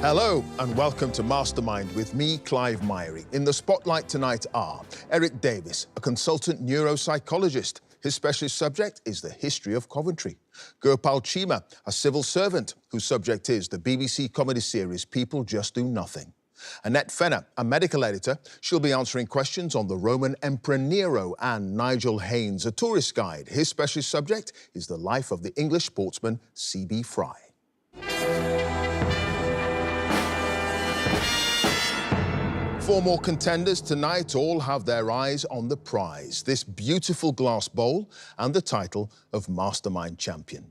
Hello and welcome to Mastermind with me, Clive Myrie. In the spotlight tonight are Eric Davis, a consultant neuropsychologist. His specialist subject is the history of Coventry. Gopal Chima, a civil servant whose subject is the BBC comedy series People Just Do Nothing. Annette Fenner, a medical editor, she'll be answering questions on the Roman Emperor Nero. And Nigel Haynes, a tourist guide. His specialist subject is the life of the English sportsman C.B. Fry. Four more contenders tonight all have their eyes on the prize, this beautiful glass bowl and the title of Mastermind Champion.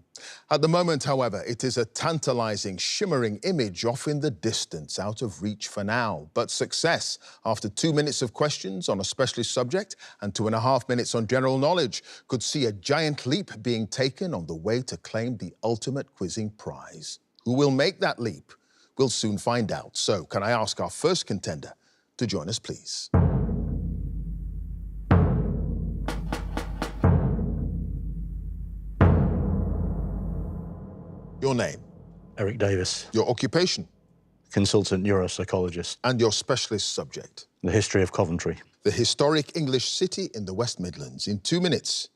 At the moment, however, it is a tantalising, shimmering image off in the distance, out of reach for now. But success, after 2 minutes of questions on a specialist subject and 2.5 minutes on general knowledge, could see a giant leap being taken on the way to claim the ultimate quizzing prize. Who will make that leap? We'll soon find out. So, can I ask our first contender to join us, please? Your name? Eric Davis. Your occupation? Consultant neuropsychologist. And your specialist subject? The history of Coventry. The historic English city in the West Midlands. In 2 minutes.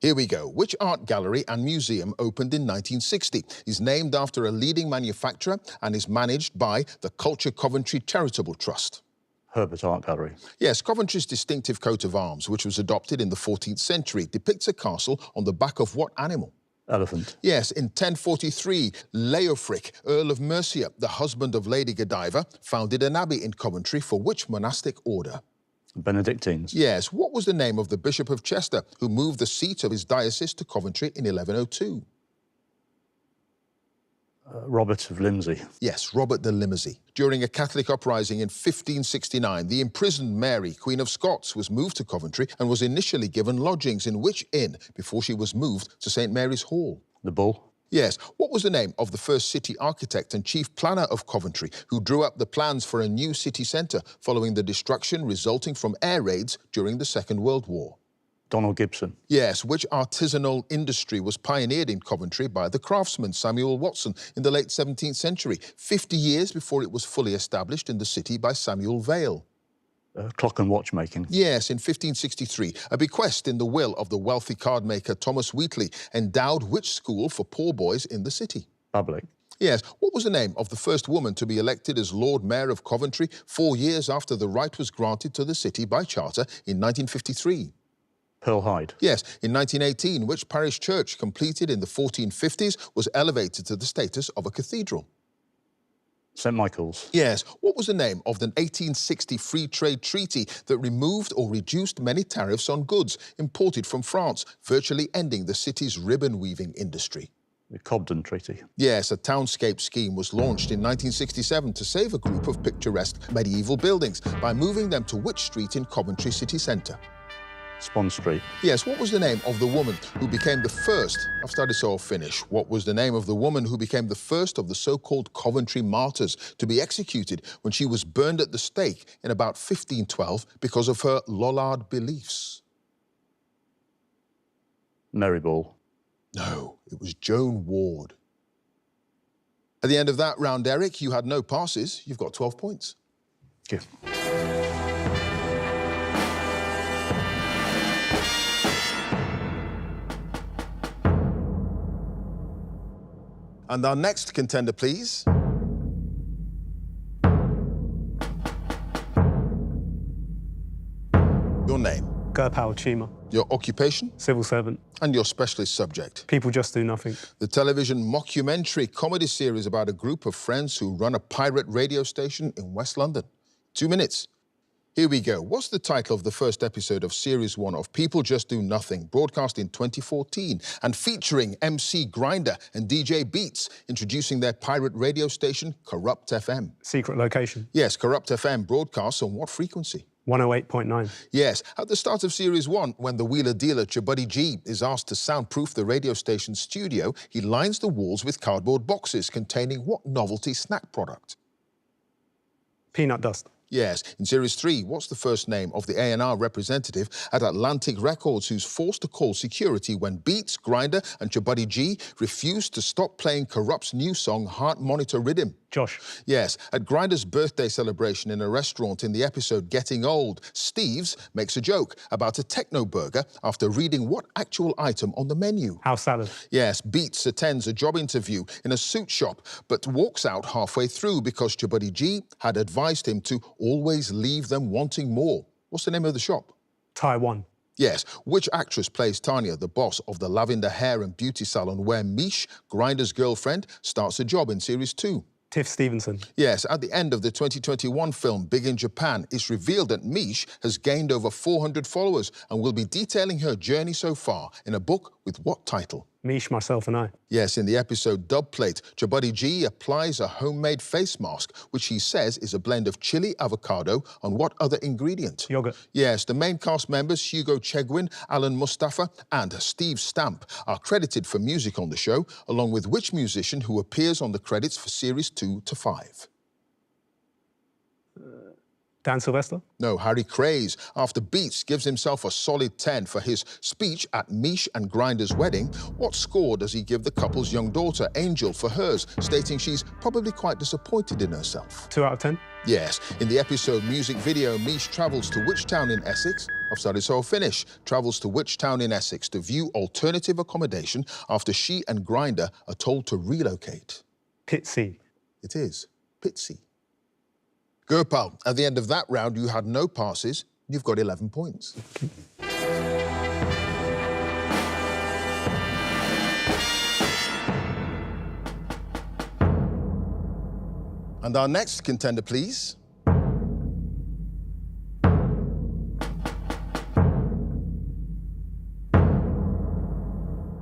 Here we go. Which art gallery and museum opened in 1960? Is named after a leading manufacturer and is managed by the Culture Coventry Charitable Trust? Herbert Art Gallery. Yes, Coventry's distinctive coat of arms, which was adopted in the 14th century, depicts a castle on the back of what animal? Elephant. Yes, in 1043, Leofric, Earl of Mercia, the husband of Lady Godiva, founded an abbey in Coventry for which monastic order? Benedictines. Yes, what was the name of the Bishop of Chester who moved the seat of his diocese to Coventry in 1102? Robert of Limsey. Yes, Robert de Limsey. During a Catholic uprising in 1569, the imprisoned Mary, Queen of Scots, was moved to Coventry and was initially given lodgings in which inn before she was moved to St Mary's Hall? The Bull. Yes. What was the name of the first city architect and chief planner of Coventry who drew up the plans for a new city centre following the destruction resulting from air raids during the Second World War? Donald Gibson. Yes. Which artisanal industry was pioneered in Coventry by the craftsman Samuel Watson in the late 17th century, 50 years before it was fully established in the city by Samuel Vail? Clock and watchmaking. Yes, in 1563, a bequest in the will of the wealthy cardmaker Thomas Wheatley endowed which school for poor boys in the city? Public. Yes. What was the name of the first woman to be elected as Lord Mayor of Coventry 4 years after the right was granted to the city by charter in 1953? Pearl Hyde. Yes. In 1918, which parish church, completed in the 1450s, was elevated to the status of a cathedral? St Michael's. Yes. What was the name of the 1860 Free Trade Treaty that removed or reduced many tariffs on goods imported from France, virtually ending the city's ribbon-weaving industry? The Cobden Treaty. Yes, a townscape scheme was launched in 1967 to save a group of picturesque medieval buildings by moving them to which street in Coventry city centre? Spon Street. Yes, what was the name of the woman who became the first, I've started so I'll finish, what was the name of the woman who became the first of the so-called Coventry martyrs to be executed when she was burned at the stake in about 1512 because of her Lollard beliefs? Mary Ball. No, it was Joan Ward. At the end of that round, Eric, you had no passes. You've got 12 points. Thank you. And our next contender, please. Your name? Gopal Chima. Your occupation? Civil servant. And your specialist subject? People Just Do Nothing. The television mockumentary comedy series about a group of friends who run a pirate radio station in West London. 2 minutes. Here we go. What's the title of the first episode of Series 1 of People Just Do Nothing, broadcast in 2014, and featuring MC Grinder and DJ Beats, introducing their pirate radio station, Corrupt FM? Secret Location. Yes, Corrupt FM broadcasts on what frequency? 108.9. Yes, at the start of Series 1, when the wheeler dealer Chubuddy G is asked to soundproof the radio station's studio, he lines the walls with cardboard boxes containing what novelty snack product? Peanut Dust. Yes. In Series 3, what's the first name of the A&R representative at Atlantic Records who's forced to call security when Beats, Grinder and Your Buddy G refuse to stop playing Corrupt's new song Heart Monitor Rhythm? Josh. Yes. At Grinder's birthday celebration in a restaurant in the episode Getting Old, Steves makes a joke about a techno burger after reading what actual item on the menu? House salad. Yes. Beats attends a job interview in a suit shop but walks out halfway through because Your Buddy G had advised him to always leave them wanting more. What's the name of the shop? Taiwan. Yes. Which actress plays Tanya, the boss of the lavender hair and beauty salon where Mish, Grinder's girlfriend, starts a job in Series 2? Tiff Stevenson. Yes, at the end of the 2021 film Big in Japan, it's revealed that Mish has gained over 400 followers and will be detailing her journey so far in a book with what title? Mish, Myself and I. Yes, in the episode Dubplate, Your Buddy G applies a homemade face mask, which he says is a blend of chili avocado on what other ingredient? Yogurt. Yes, the main cast members, Hugo Chegwin, Alan Mustafa and Steve Stamp, are credited for music on the show, along with which musician who appears on the credits for Series 2 to 5? Dan Sylvester. No, Harry Craze. After Beats gives himself a solid 10 for his speech at Mish and Grinder's wedding, what score does he give the couple's young daughter, Angel, for hers, stating she's probably quite disappointed in herself? 2 out of 10. Yes. In the episode music video, Mish travels to which town in Essex? I've started, so I'll finish. Travels to which town in Essex to view alternative accommodation after she and Grinder are told to relocate? Pitsea. It is Pitsea. Gopal, at the end of that round, you had no passes. You've got 11 points. And our next contender, please.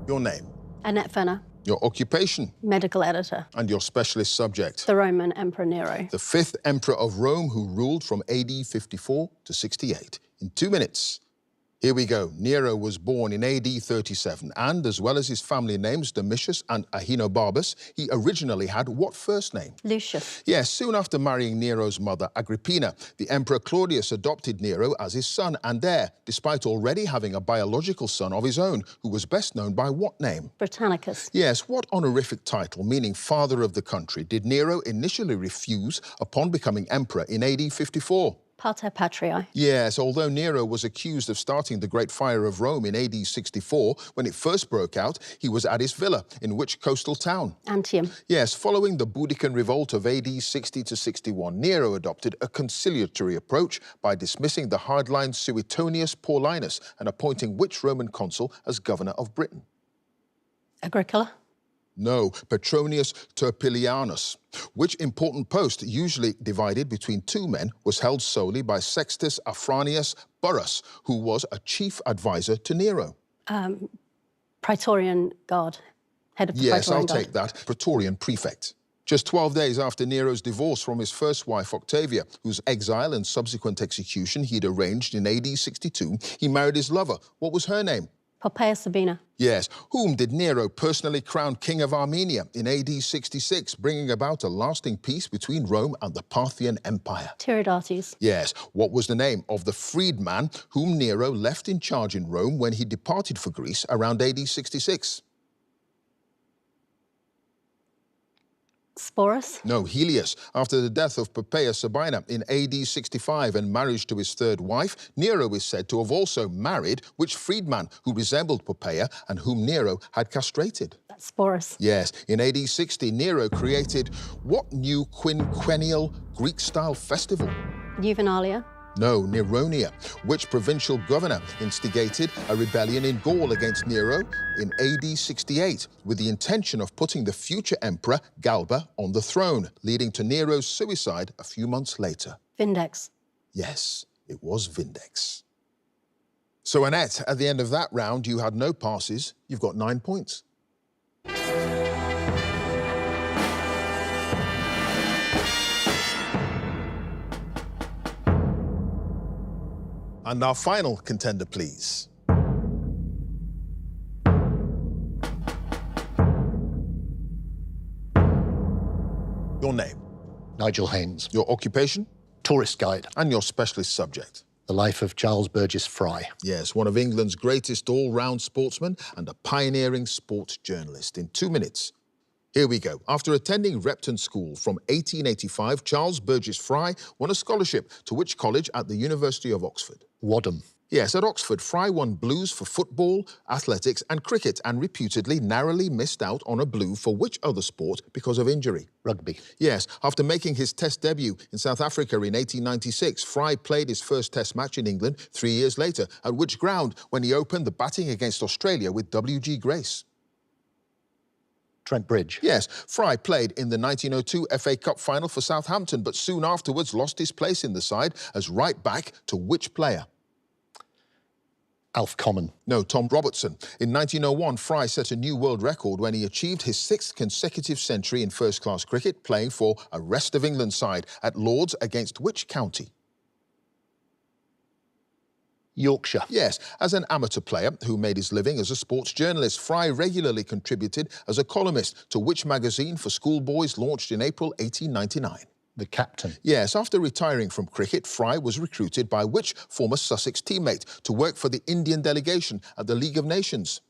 Your name. Annette Fenner, Your occupation. medical editor. And your specialist subject. The Roman Emperor Nero. The 5th Emperor of Rome who ruled from AD 54 to 68. In 2 minutes. Here we go. Nero was born in AD 37, and as well as his family names, Domitius and Ahenobarbus, he originally had what first name? Lucius. Yes, soon after marrying Nero's mother, Agrippina, the Emperor Claudius adopted Nero as his son and heir, despite already having a biological son of his own, who was best known by what name? Britannicus. Yes, what honorific title, meaning father of the country, did Nero initially refuse upon becoming emperor in AD 54? Pater Patriae. Yes, although Nero was accused of starting the Great Fire of Rome in AD 64, when it first broke out, he was at his villa in which coastal town? Antium. Yes, following the Boudiccan revolt of AD 60 to 61, Nero adopted a conciliatory approach by dismissing the hardline Suetonius Paulinus and appointing which Roman consul as governor of Britain? Agricola. No, Petronius Turpilianus. Which important post, usually divided between 2 men, was held solely by Sextus Afranius Burrus, who was a chief advisor to Nero? Praetorian Guard. Head of the Yes, Praetorian I'll Guard. take that. Praetorian prefect. Just 12 days after Nero's divorce from his first wife, Octavia, whose exile and subsequent execution he'd arranged in AD 62, he married his lover. What was her name? Poppaea Sabina. Yes. Whom did Nero personally crown king of Armenia in AD 66, bringing about a lasting peace between Rome and the Parthian Empire? Tiridates. Yes. What was the name of the freedman whom Nero left in charge in Rome when he departed for Greece around AD 66? Sporus. No, Helios. After the death of Poppaea Sabina in AD 65 and marriage to his third wife, Nero is said to have also married which freedman who resembled Poppaea and whom Nero had castrated? That's Sporus. Yes, in AD 60, Nero created what new quinquennial Greek-style festival? Juvenalia. No, Neronia. Which provincial governor instigated a rebellion in Gaul against Nero in AD 68 with the intention of putting the future emperor Galba on the throne, leading to Nero's suicide a few months later? Vindex. Yes, it was Vindex. So, Annette, at the end of that round, you had no passes. You've got 9 points. And our final contender, please. Your name. Nigel Haynes. Your occupation. Tourist guide. And your specialist subject? The life of Charles Burgess Fry. Yes, one of England's greatest all-round sportsmen and a pioneering sports journalist. In 2 minutes, here we go. After attending Repton School from 1885, Charles Burgess Fry won a scholarship to which college at the University of Oxford? Wadham. Yes, at Oxford, Fry won blues for football, athletics and cricket, and reputedly narrowly missed out on a blue for which other sport because of injury? Rugby. Yes, after making his Test debut in South Africa in 1896, Fry played his first Test match in England 3 years later, at which ground when he opened the batting against Australia with W.G. Grace? Trent Bridge. Yes, Fry played in the 1902 FA Cup final for Southampton, but soon afterwards lost his place in the side as right back to which player? Alf Common. No, Tom Robertson. In 1901, Fry set a new world record when he achieved his 6th consecutive century in first-class cricket, playing for a Rest of England side at Lord's against which county? Yorkshire. Yes, as an amateur player who made his living as a sports journalist, Fry regularly contributed as a columnist to which magazine for schoolboys launched in April 1899? The Captain. Yes, after retiring from cricket, Fry was recruited by which former Sussex teammate to work for the Indian delegation at the League of Nations?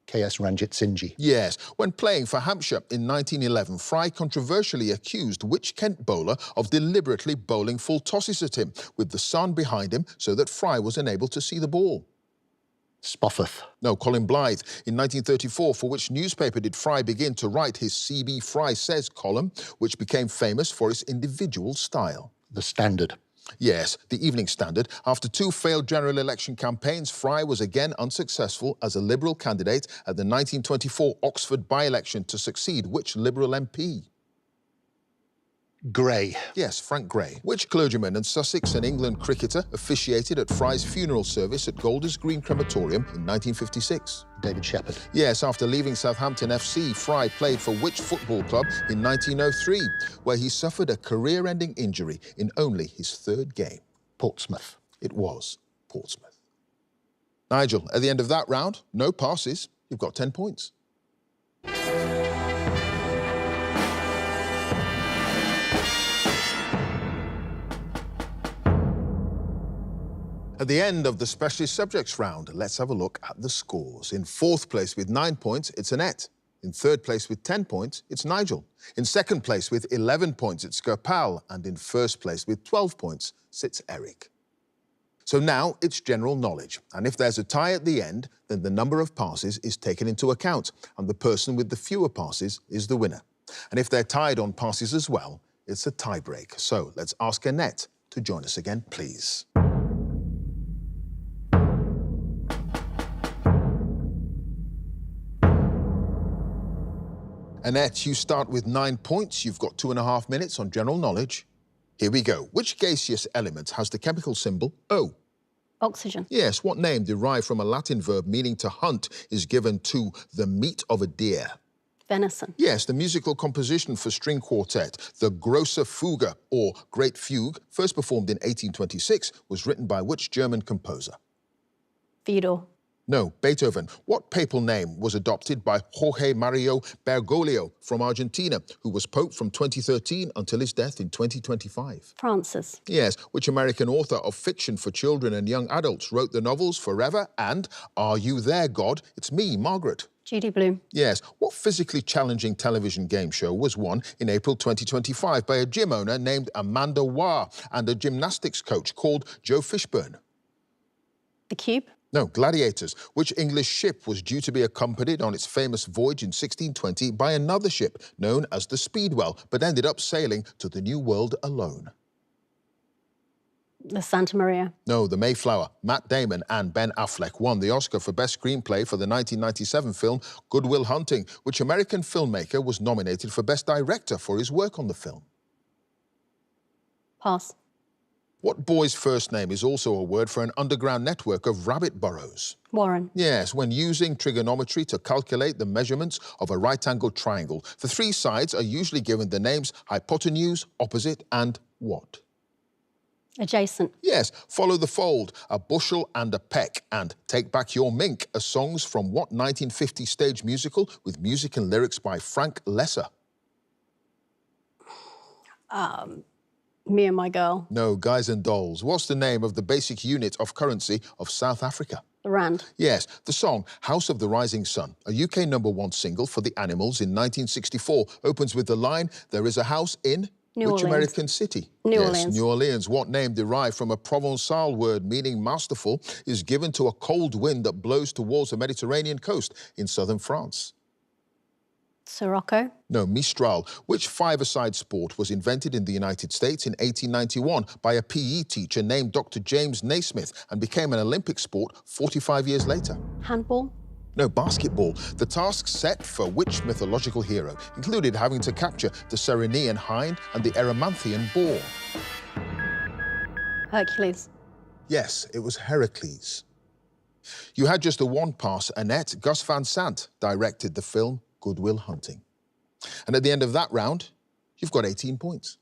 K.S. Ranjit Singh. Yes, when playing for Hampshire in 1911, Fry controversially accused which Kent bowler of deliberately bowling full tosses at him, with the sun behind him so that Fry was unable to see the ball? Spofforth. No, Colin Blythe. In 1934, for which newspaper did Fry begin to write his C.B. Fry Says column, which became famous for its individual style? The Standard. Yes, the Evening Standard. After 2 failed general election campaigns, Fry was again unsuccessful as a Liberal candidate at the 1924 Oxford by-election to succeed which Liberal MP? Gray. Yes, Frank Gray. Which clergyman and Sussex and England cricketer officiated at Fry's funeral service at Golders Green Crematorium in 1956? David Shepherd. Yes, after leaving Southampton FC, Fry played for which football club in 1903, where he suffered a career-ending injury in only his 3rd game? Portsmouth. It was Portsmouth. Nigel, at the end of that round, no passes. You've got 10 points. At the end of the specialist subjects round, let's have a look at the scores. In 4th place with 9 points, it's Annette. In 3rd place with 10 points, it's Nigel. In 2nd place with 11 points, it's Gopal. And in 1st place with 12 points, sits Eric. So now it's general knowledge. And if there's a tie at the end, then the number of passes is taken into account. And the person with the fewer passes is the winner. And if they're tied on passes as well, it's a tie break. So let's ask Annette to join us again, please. Annette, you start with 9 points. You've got 2.5 minutes on general knowledge. Here we go. Which gaseous element has the chemical symbol O? Oxygen. Yes, what name derived from a Latin verb meaning to hunt is given to the meat of a deer? Venison. Yes, the musical composition for string quartet, the Grosse Fuge, or Great Fugue, first performed in 1826, was written by which German composer? Theodore. No, Beethoven. What papal name was adopted by Jorge Mario Bergoglio from Argentina, who was Pope from 2013 until his death in 2025? Francis. Yes, which American author of fiction for children and young adults wrote the novels Forever and Are You There, God? It's Me, Margaret? Judy Blume. Yes, what physically challenging television game show was won in April 2025 by a gym owner named Amanda Waugh and a gymnastics coach called Joe Fishburne? The Cube. No, Gladiators. Which English ship was due to be accompanied on its famous voyage in 1620 by another ship known as the Speedwell, but ended up sailing to the New World alone? The Santa Maria. No, the Mayflower. Matt Damon and Ben Affleck won the Oscar for Best Screenplay for the 1997 film Good Will Hunting, which American filmmaker was nominated for Best Director for his work on the film. Pass. What boy's first name is also a word for an underground network of rabbit burrows? Warren. Yes, when using trigonometry to calculate the measurements of a right-angled triangle, the 3 sides are usually given the names hypotenuse, opposite, and what? Adjacent. Yes, Follow the Fold, A Bushel and a Peck, and Take Back Your Mink are songs from what 1950 stage musical with music and lyrics by Frank Lesser? Me and my girl. No, guys and dolls. What's the name of the basic unit of currency of South Africa? The rand. Yes, the song House of the Rising Sun, a UK #1 single for the Animals in 1964, opens with the line, there is a house in... New Which Orleans. American city? New Yes, Orleans. New Orleans. What name derived from a Provençal word meaning masterful is given to a cold wind that blows towards the Mediterranean coast in southern France? Sirocco. No, Mistral. Which five-a-side sport was invented in the United States in 1891 by a PE teacher named Dr. James Naismith and became an Olympic sport 45 years later? Handball. No, basketball. The task set for which mythological hero included having to capture the Ceryneian hind and the Erymanthian boar? Hercules. Yes, it was Heracles. You had just a one-pass. Annette Gus Van Sant directed the film Good Will Hunting. And at the end of that round, you've got 18 points.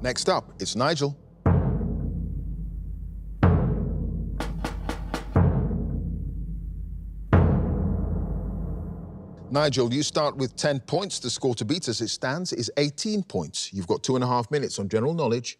Next up, it's Nigel. Nigel, you start with 10 points. The score to beat as it stands is 18 points. You've got 2.5 minutes on general knowledge.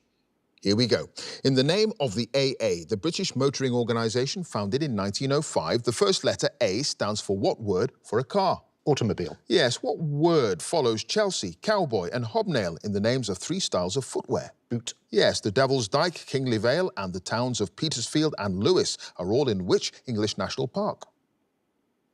Here we go. In the name of the AA, the British Motoring Organisation, founded in 1905, the first letter A stands for what word for a car? Automobile. Yes, what word follows Chelsea, cowboy and hobnail in the names of three styles of footwear? Boot. Yes, the Devil's Dyke, Kingley Vale and the towns of Petersfield and Lewis are all in which English National Park?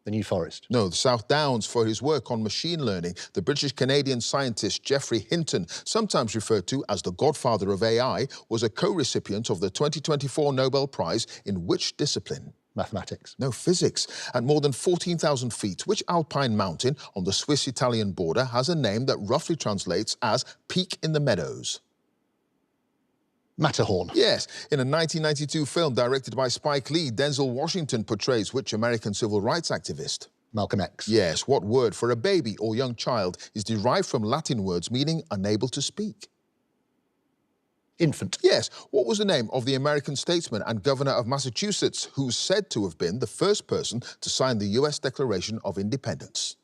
The New Forest. No, the South Downs for his work on machine learning. The British-Canadian scientist Geoffrey Hinton, sometimes referred to as the godfather of AI, was a co-recipient of the 2024 Nobel Prize in which discipline? Mathematics. No, physics. At more than 14,000 feet, which alpine mountain on the Swiss-Italian border has a name that roughly translates as Peak in the Meadows? Matterhorn. Yes, in a 1992 film directed by Spike Lee, Denzel Washington portrays which American civil rights activist? Malcolm X. Yes, what word for a baby or young child is derived from Latin words meaning unable to speak? Infant. Yes, what was the name of the American statesman and governor of Massachusetts who's said to have been the first person to sign the US Declaration of Independence?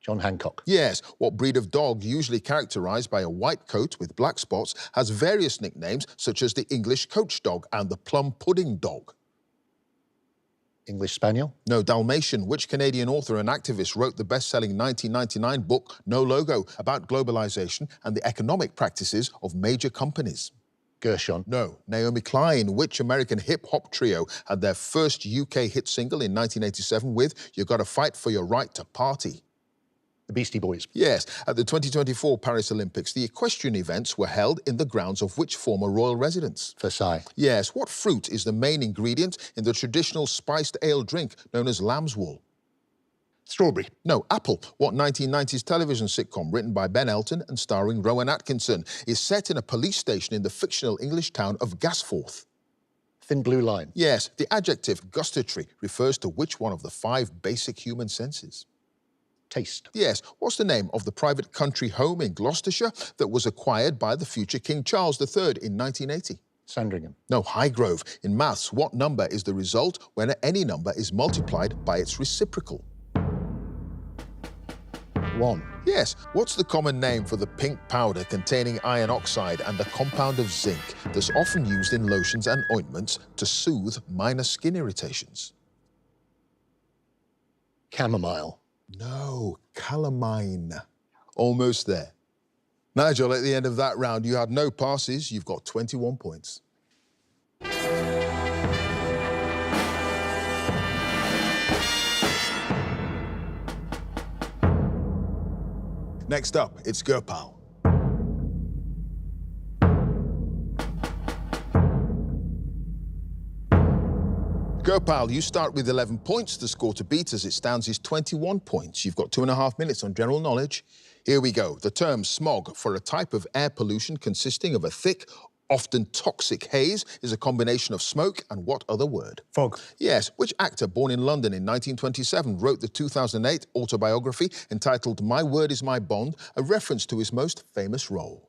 John Hancock. Yes, what breed of dog, usually characterized by a white coat with black spots, has various nicknames such as the English coach dog and the plum pudding dog? English Spaniel. No, Dalmatian. Which Canadian author and activist wrote the best-selling 1999 book, No Logo, about globalization and the economic practices of major companies? Gershon. No, Naomi Klein. Which American hip-hop trio had their first UK hit single in 1987 with You Gotta Fight for Your Right to Party? The Beastie Boys. Yes, at the 2024 Paris Olympics, the equestrian events were held in the grounds of which former royal residence? Versailles. Yes, what fruit is the main ingredient in the traditional spiced ale drink known as lamb's wool? Strawberry. No, apple. What 1990s television sitcom written by Ben Elton and starring Rowan Atkinson is set in a police station in the fictional English town of Gasforth? Thin Blue Line. Yes, the adjective gustatory refers to which one of the 5 basic human senses? Taste. Yes, what's the name of the private country home in Gloucestershire that was acquired by the future King Charles III in 1980? Sandringham. No, Highgrove. In maths, what number is the result when any number is multiplied by its reciprocal? 1. Yes, what's the common name for the pink powder containing iron oxide and a compound of zinc that's often used in lotions and ointments to soothe minor skin irritations? Chamomile. No, calamine. Almost there. Nigel, at the end of that round, you had no passes. You've got 21 points. Next up, it's Gopal. Gopal, you start with 11 points. The score to beat as it stands is 21 points. You've got 2.5 minutes on general knowledge. Here we go. The term smog for a type of air pollution consisting of a thick, often toxic haze is a combination of smoke and what other word? Fog. Yes. Which actor born in London in 1927 wrote the 2008 autobiography entitled My Word Is My Bond, a reference to his most famous role?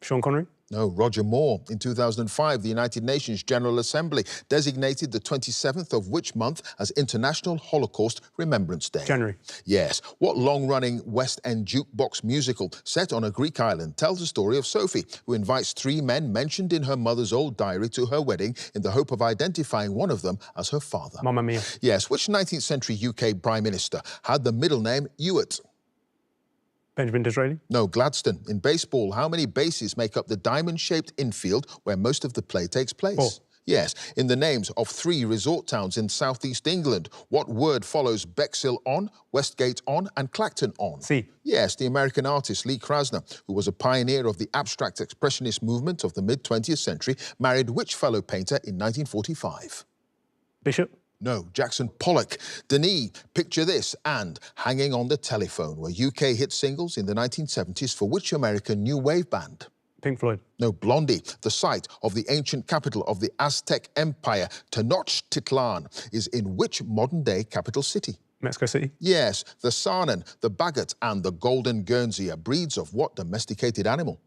Sean Connery. No, Roger Moore. In 2005, the United Nations General Assembly designated the 27th of which month as International Holocaust Remembrance Day? January. Yes. What long-running West End jukebox musical set on a Greek island tells the story of Sophie, who invites three men mentioned in her mother's old diary to her wedding in the hope of identifying one of them as her father? Mamma Mia. Yes. Which 19th century UK Prime Minister had the middle name Ewart? Benjamin Disraeli. No, Gladstone. In baseball, how many bases make up the diamond-shaped infield where most of the play takes place? 4. Yes. In the names of 3 resort towns in southeast England, what word follows Bexhill-on, Westgate-on and Clacton-on? C. Yes, the American artist Lee Krasner, who was a pioneer of the abstract expressionist movement of the mid-20th century, married which fellow painter in 1945? Bishop. No, Jackson Pollock. Denis, Picture This, and Hanging on the Telephone were UK hit singles in the 1970s for which American new wave band? Pink Floyd. No, Blondie. The site of the ancient capital of the Aztec Empire, Tenochtitlan, is in which modern-day capital city? Mexico City. Yes, the Sarnen, the Bagot, and the Golden Guernsey are breeds of what domesticated animal?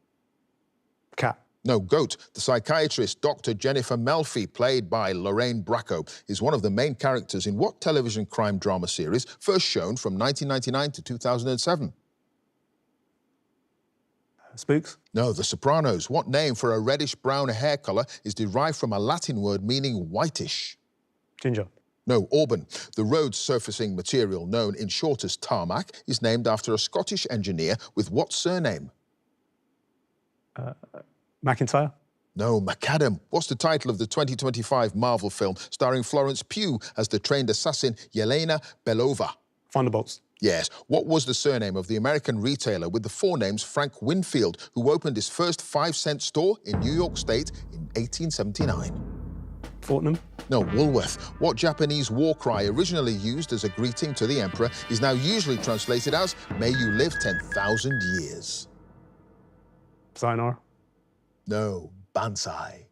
Cat. No, goat. The psychiatrist Dr. Jennifer Melfi, played by Lorraine Bracco, is one of the main characters in what television crime drama series first shown from 1999 to 2007? Spooks. No, The Sopranos. What name for a reddish-brown hair colour is derived from a Latin word meaning whitish? Ginger. No, Auburn. The road surfacing material known in short as tarmac is named after a Scottish engineer with what surname? McIntyre. No, McAdam. What's the title of the 2025 Marvel film starring Florence Pugh as the trained assassin Yelena Belova? Thunderbolts. Yes. What was the surname of the American retailer with the forenames Frank Winfield, who opened his first 5-cent store in New York State in 1879? Fortnum. No, Woolworth. What Japanese war cry, originally used as a greeting to the emperor, is now usually translated as, "May you live 10,000 years." Sayonara. No, Banzai.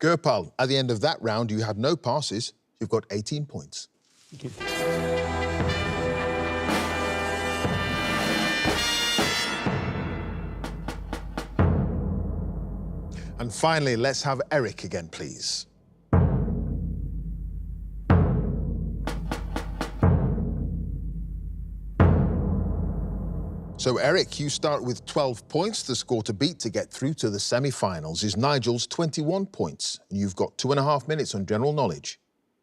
Gurpal, at the end of that round, you had no passes. You've got 18 points. Thank you. And finally, let's have Eric again, please. So, Eric, you start with 12 points. The score to beat to get through to the semi-finals is Nigel's 21 points. And you've got 2.5 minutes on general knowledge.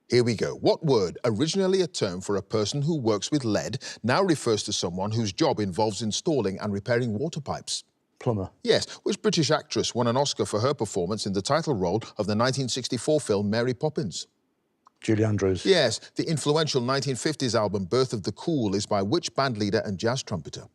Here we go. What word, originally a term for a person who works with lead, now refers to someone whose job involves installing and repairing water pipes? Plumber. Yes. Which British actress won an Oscar for her performance in the title role of the 1964 film Mary Poppins? Julie Andrews. Yes. The influential 1950s album Birth of the Cool is by which bandleader and jazz trumpeter?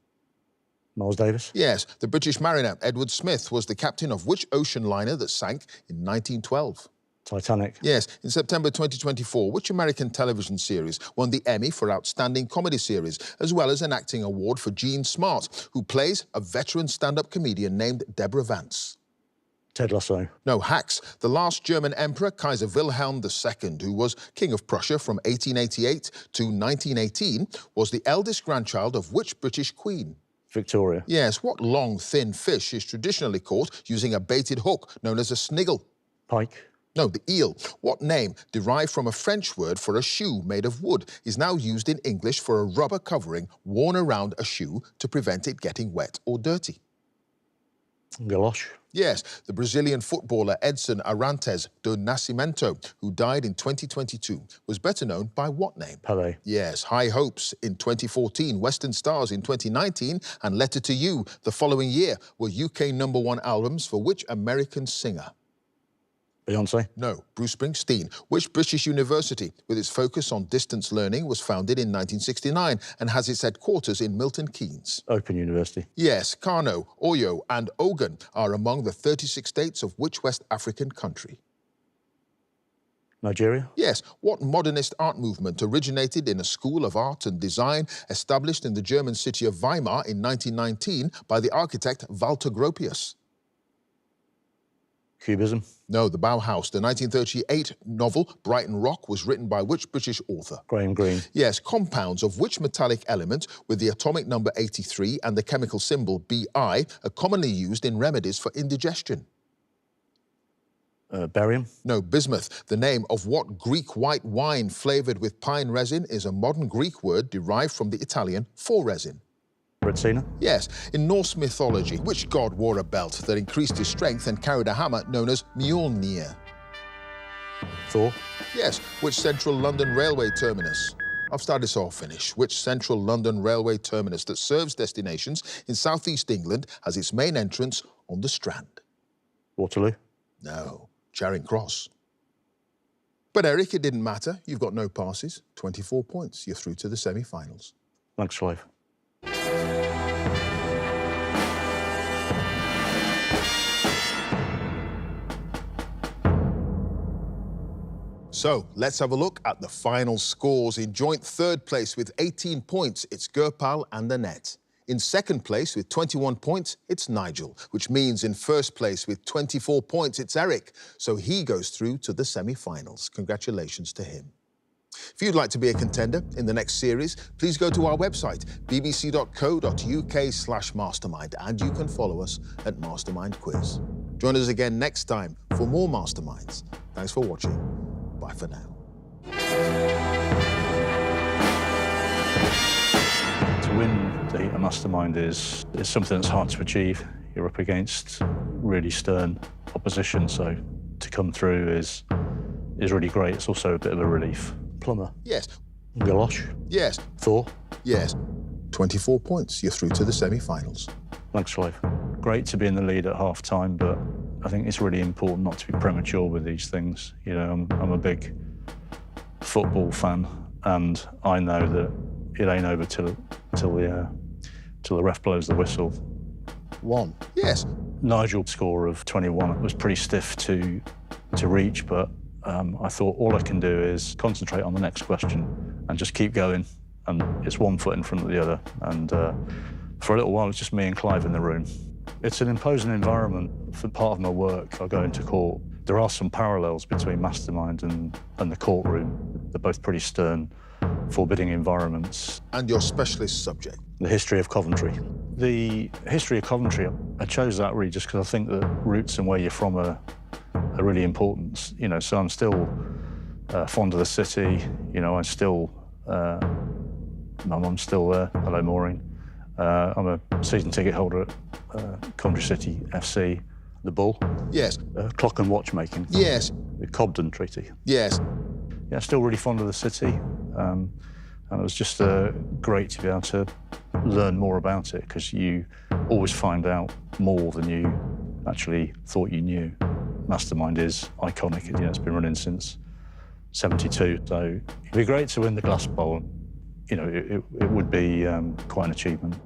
Miles Davis. Yes. The British mariner Edward Smith was the captain of which ocean liner that sank in 1912? Titanic. Yes. In September 2024, which American television series won the Emmy for Outstanding Comedy Series, as well as an acting award for Jean Smart, who plays a veteran stand-up comedian named Deborah Vance? Ted Lasso. No, Hacks. The last German emperor, Kaiser Wilhelm II, who was King of Prussia from 1888 to 1918, was the eldest grandchild of which British queen? Victoria. Yes. What long, thin fish is traditionally caught using a baited hook known as a sniggle? Pike. No, the eel. What name, derived from a French word for a shoe made of wood, is now used in English for a rubber covering worn around a shoe to prevent it getting wet or dirty? Galoche. Yes, the Brazilian footballer Edson Arantes do Nascimento, who died in 2022, was better known by what name? Pelé. Yes, High Hopes in 2014, Western Stars in 2019, and Letter to You the following year were UK #1 albums for which American singer? Beyonce. No, Bruce Springsteen. Which British university, with its focus on distance learning, was founded in 1969 and has its headquarters in Milton Keynes? Open University. Yes, Kano, Oyo and Ogun are among the 36 states of which West African country? Nigeria. Yes, what modernist art movement originated in a school of art and design established in the German city of Weimar in 1919 by the architect Walter Gropius? Cubism. No, The Bauhaus. The 1938 novel Brighton Rock was written by which British author? Graham Greene. Yes, compounds of which metallic element with the atomic number 83 and the chemical symbol Bi are commonly used in remedies for indigestion? Barium. No, bismuth. The name of what Greek white wine flavoured with pine resin is a modern Greek word derived from the Italian for resin. Retsina. Yes, in Norse mythology, which god wore a belt that increased his strength and carried a hammer known as Mjolnir? Thor. Yes, which central London railway terminus? I've started, so I'll finish. Which central London railway terminus that serves destinations in southeast England has its main entrance on the Strand? Waterloo. No, Charing Cross. But Eric, it didn't matter. You've got no passes. 24 points. You're through to the semi-finals. Thanks, Clive. So let's have a look at the final scores. In joint third place with 18 points, it's Gurpal and Annette. In second place with 21 points, it's Nigel, which means in first place with 24 points, it's Eric. So he goes through to the semi-finals. Congratulations to him. If you'd like to be a contender in the next series, please go to our website, bbc.co.uk/mastermind, and you can follow us at Mastermind Quiz. Join us again next time for more Masterminds. Thanks for watching. Bye for now. To win a Mastermind is something that's hard to achieve. You're up against really stern opposition, so to come through is really great. It's also a bit of a relief. Plumber. Yes. Galosh. Yes. Thor. Yes. 24 points. You're through to the semi-finals. Thanks, Clive. Great to be in the lead at half-time, but I think it's really important not to be premature with these things. You know, I'm a big football fan, and I know that it ain't over till the ref blows the whistle. 1. Yes. Nigel's score of 21 was pretty stiff to reach, but I thought all I can do is concentrate on the next question and just keep going. And it's one foot in front of the other. And for a little while, it's just me and Clive in the room. It's an imposing environment. For part of my work, I go into court. There are some parallels between Mastermind and the courtroom. They're both pretty stern, forbidding environments. And your specialist subject? The history of Coventry. The history of Coventry, I chose that really just because I think that roots and where you're from are really important. You know, so I'm still fond of the city. You know, I'm still there. Hello, Maureen. I'm a season ticket holder at Coventry City FC. The Bull. Yes. Clock and watchmaking. Yes. The Cobden Treaty. Yes. Yeah, still really fond of the city. And it was just great to be able to learn more about it, because you always find out more than you actually thought you knew. Mastermind is iconic. You know, it's been running since '72, so it'd be great to win the Glass Bowl. You know, it would be quite an achievement.